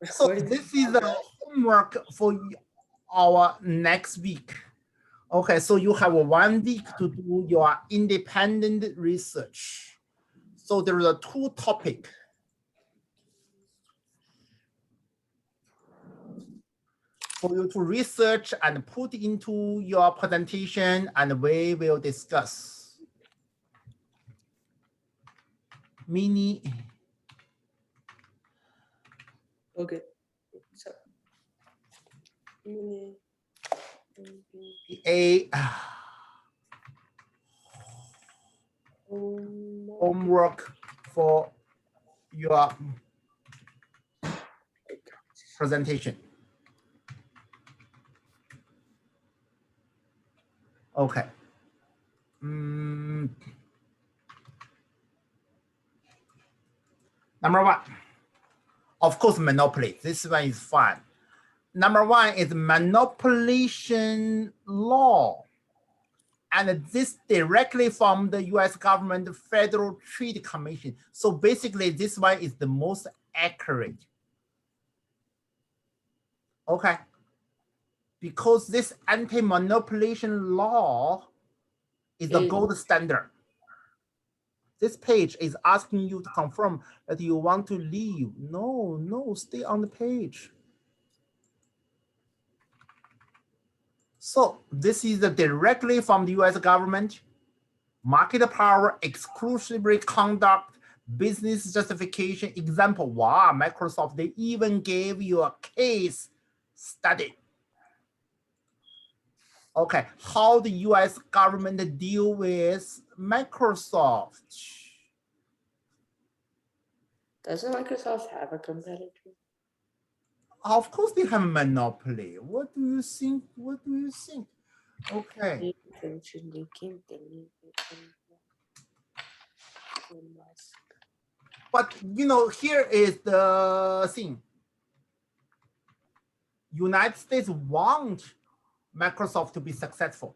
So this is the homework for our next week. Okay, so you have 1 week to do your independent research. So there are 2 topics. For you to research and put into your presentation, and we will discuss. Mini. Okay. So, mini. A homework for your presentation. Okay. Number 1, of course, monopoly. This one is fun. Number 1 is monopolization law. And this directly from the US government Federal Trade Commission. So basically this one is the most accurate. Okay. Because this anti-monopolization law is the gold standard. This page is asking you to confirm that you want to leave. No, stay on the page. So this is directly from the US government. Market power, exclusively conduct, business justification. Example, wow, Microsoft, they even gave you a case study. Okay, how the US government deal with Microsoft? Doesn't Microsoft have a competitor? Of course they have a monopoly. What do you think? What do you think? Okay. But you know, here is the thing. United States want Microsoft to be successful.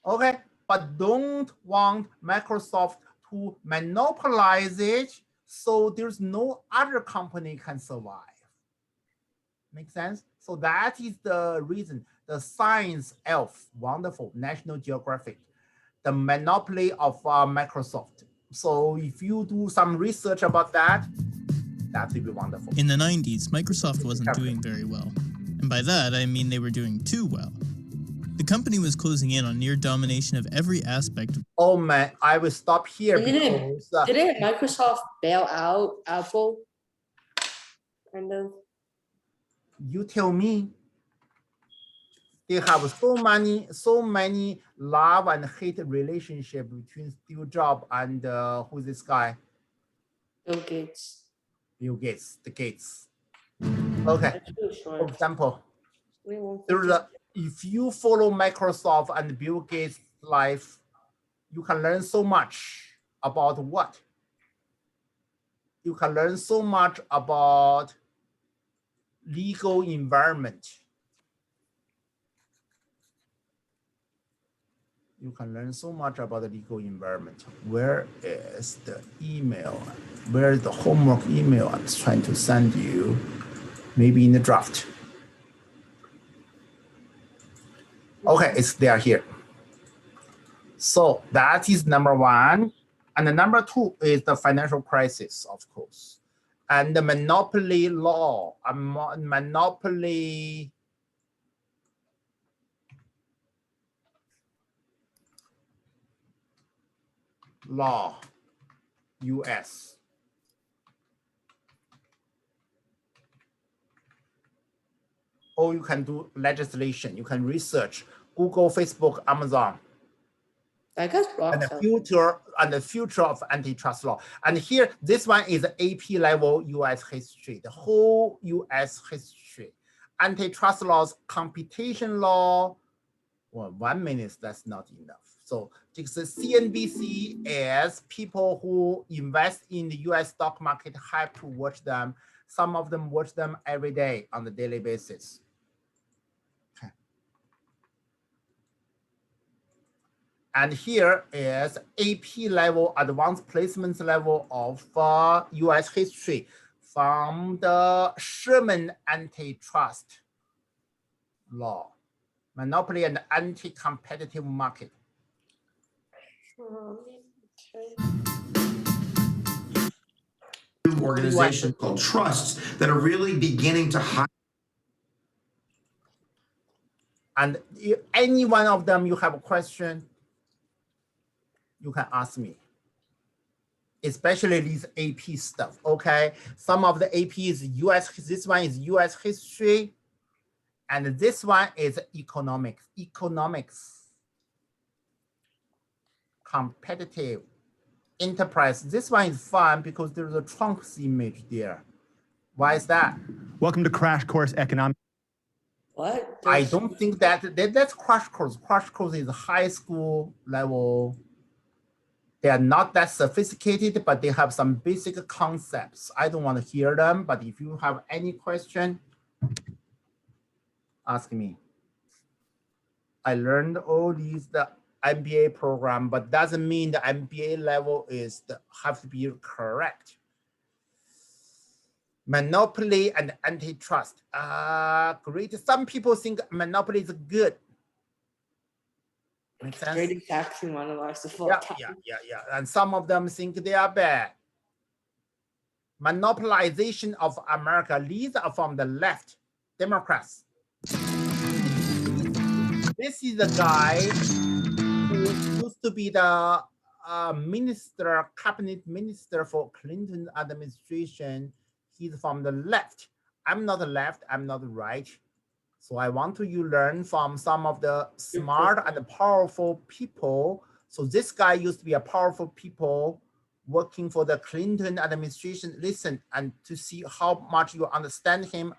Okay, but don't want Microsoft to monopolize it, so there's no other company can survive. Make sense? So that is the reason. The science elf, wonderful, National Geographic, the monopoly of Microsoft. So if you do some research about that, that would be wonderful. In the 90s, Microsoft wasn't doing very well. And by that, I mean they were doing too well. The company was closing in on near domination of every aspect. Oh man, I will stop here because... Didn't Microsoft bail out Apple? Kind of. You tell me. They have so many love and hate relationship between Steve Jobs and who's this guy? Bill Gates. Bill Gates, the Gates. Okay. For example, there's if you follow Microsoft and Bill Gates' life, you can learn so much about what? You can learn so much about legal environment. You can learn so much about the legal environment. Where is the email? Where is the homework email I'm trying to send you? Maybe in the draft. Okay, it's there here. So that is number 1. And the number 2 is the financial crisis, of course. And the monopoly law, monopoly law, US. Or you can do legislation. You can research Google, Facebook, Amazon. I guess and the future of antitrust law. And here, this one is AP level US history, the whole US history. Antitrust laws, competition law. Well, 1 minute, that's not enough. So this is CNBC is people who invest in the US stock market have to watch them. Some of them watch them every day on a daily basis. Okay. And here is AP level, advanced placements level of US history from the Sherman antitrust law, monopoly and anti-competitive market. Organizations called trusts that are really beginning to hire. And if any one of them you have a question, you can ask me. Especially these AP stuff, okay? Some of the AP is US, this one is US history, and this one is economics. Competitive enterprise. This one is fun because there's a Trump's image there. Why is that? Welcome to Crash Course Economics. What? I don't think that's Crash Course. Crash Course is high school level. They are not that sophisticated, but they have some basic concepts. I don't want to hear them, but if you have any question, ask me. I learned all these, the MBA program, but doesn't mean the MBA level is have to be correct. Monopoly and antitrust. Great. Some people think monopoly is good. Make sense? Greatest taxing monopolies of all time. Yeah. And some of them think they are bad. Monopolization of America. These are from the left, Democrats. This is the guy who used to be the cabinet minister for Clinton administration. He's from the left. I'm not the left, I'm not the right. So I want you to learn from some of the smart and powerful people. So this guy used to be a powerful people working for the Clinton administration. Listen, and to see how much you understand him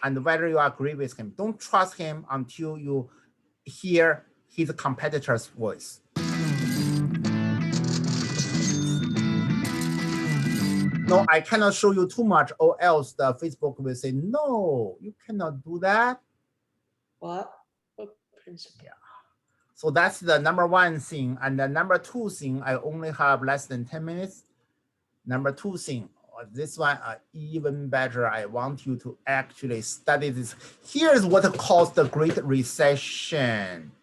and whether you agree with him. Don't trust him until you hear his competitor's voice. No, I cannot show you too much or else the Facebook will say, no, you cannot do that. What principle? Yeah. So that's the number one thing. And the number two thing, I only have less than 10 minutes. Number two thing, this one even better. I want you to actually study this. Here's what caused the Great Recession.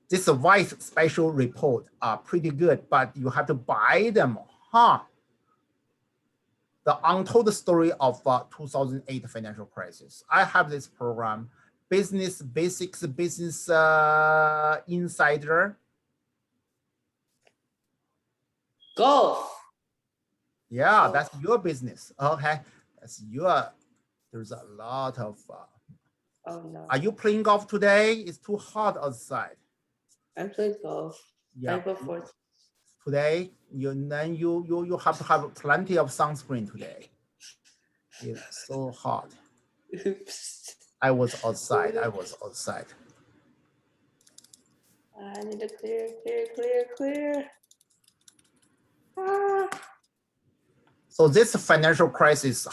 This white special report are pretty good, but you have to buy them, huh? The untold story of 2008 financial crisis. I have this program, Business Basics, Business Insider. Golf. Yeah, that's your business. Okay, that's your. There's a lot of. Oh no. Are you playing golf today? It's too hot outside. I played golf. Yeah. I go for it. Today, you have to have plenty of sunscreen today. It's so hot. Oops. I was outside. I need to clear. Ah. So this financial crisis,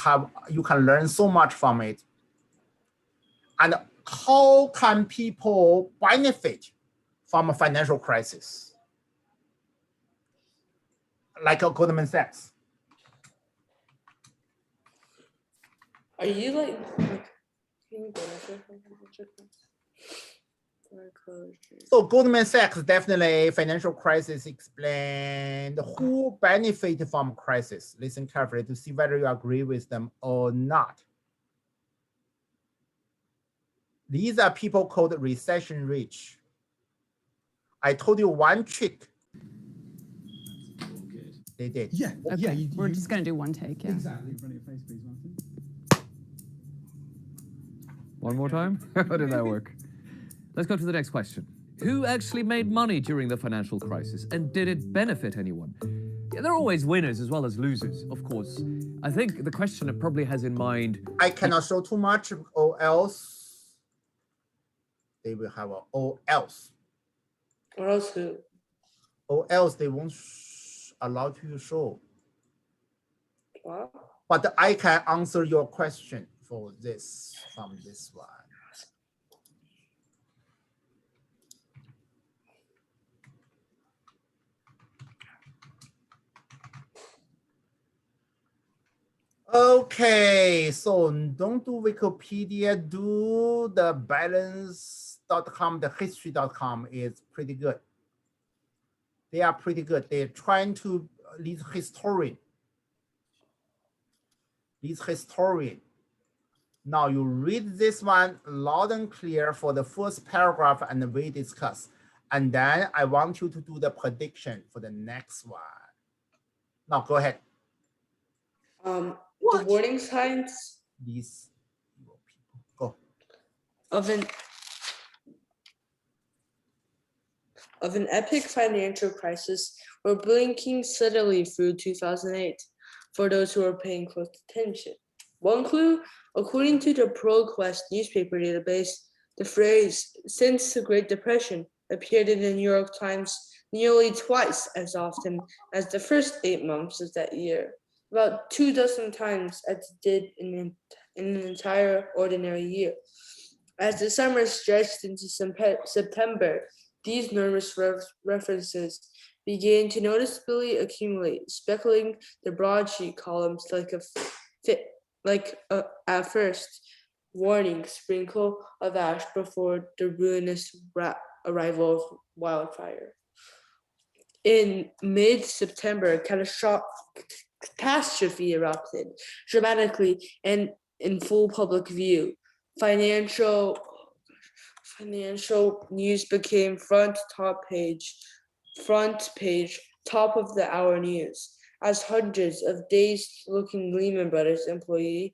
you can learn so much from it. And how can people benefit from a financial crisis? Like a Goldman Sachs. Are you like? So Goldman Sachs definitely financial crisis explained who benefit from crisis. Listen carefully to see whether you agree with them or not. These are people called recession rich. I told you one trick. They did. Yeah, Okay. yeah. We're just going to do one take, yeah. Exactly. In front of your face, please, Martin. One more time? How did that work? Let's go to the next question. Who actually made money during the financial crisis, and did it benefit anyone? Yeah, there are always winners as well as losers, of course. I think the questioner probably has in mind... I cannot show too much, or else they will have a or else. Or else who? Or else they won't allow you to show. What? But I can answer your question for this from this one. Okay, so don't do Wikipedia, do the balance.com, the history.com is pretty good. They are pretty good. They're trying to lead historian. Now you read this one loud and clear for the first paragraph and we discuss. And then I want you to do the prediction for the next one. Now go ahead. The warning signs These people, go. of an epic financial crisis were blinking steadily through 2008 for those who are paying close attention. One clue, according to the ProQuest newspaper database, the phrase "since the Great Depression" appeared in the New York Times nearly twice as often as the first 8 months of that year, about 24 times as it did in an entire ordinary year. As the summer stretched into September, these numerous references began to noticeably accumulate, speckling the broadsheet columns like at first warning sprinkle of ash before the ruinous arrival of wildfire. In mid-September, catastrophe erupted dramatically and in full public view. Financial news became front page, top of the hour news, as hundreds of dazed-looking Lehman Brothers employees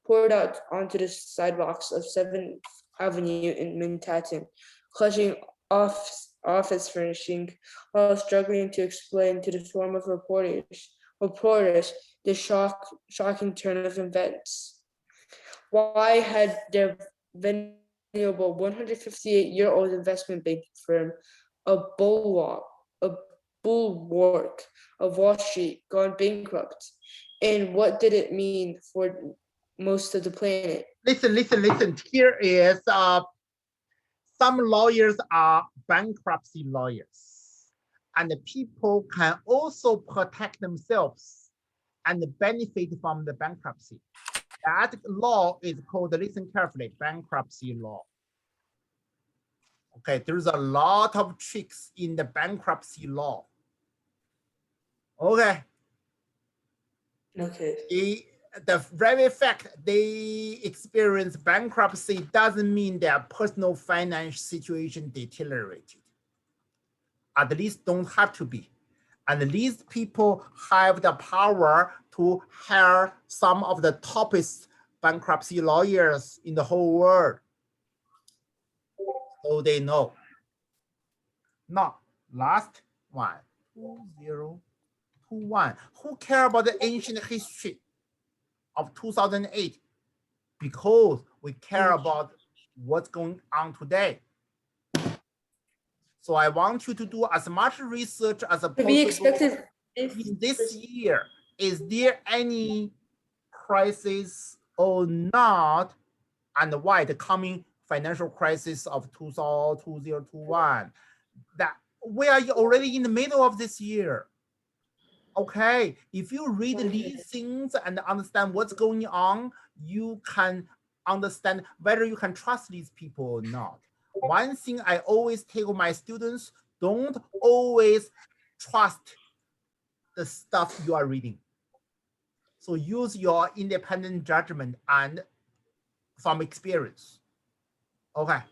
poured out onto the sidewalks of 7th Avenue in Manhattan, clutching office furnishing while struggling to explain to the swarm of reporters the shocking turn of events. Why had their venerable 158-year-old investment banking firm, a bulwark of Wall Street, gone bankrupt? And what did it mean for most of the planet? Listen. Here is some lawyers are bankruptcy lawyers, and the people can also protect themselves and benefit from the bankruptcy. That law is called, listen carefully, bankruptcy law. Okay, there's a lot of tricks in the bankruptcy law. Okay. The very fact they experience bankruptcy doesn't mean their personal financial situation deteriorated. At least don't have to be. And these people have the power to hire some of the toppest bankruptcy lawyers in the whole world. So they know. Now, last one, 2021. Who care about the ancient history of 2008? Because we care about what's going on today. So I want you to do as much research as possible. To be expected in this year. Is there any crisis or not? And why the coming financial crisis of 2021? That we are already in the middle of this year. Okay, if you read these things and understand what's going on, you can understand whether you can trust these people or not. One thing I always tell my students, don't always trust the stuff you are reading. So use your independent judgment and from experience. Okay.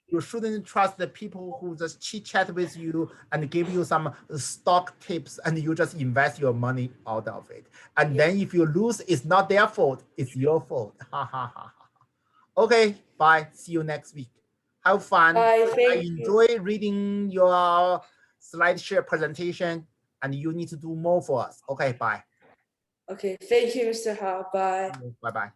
You shouldn't trust the people who just chit chat with you and give you some stock tips and you just invest your money out of it. And then if you lose, it's not their fault, it's your fault. Okay, bye. See you next week. Have fun. Bye, I enjoy reading your SlideShare presentation and you need to do more for us. Okay, bye. Okay, thank you, Mr. Ha. Bye. Bye-bye.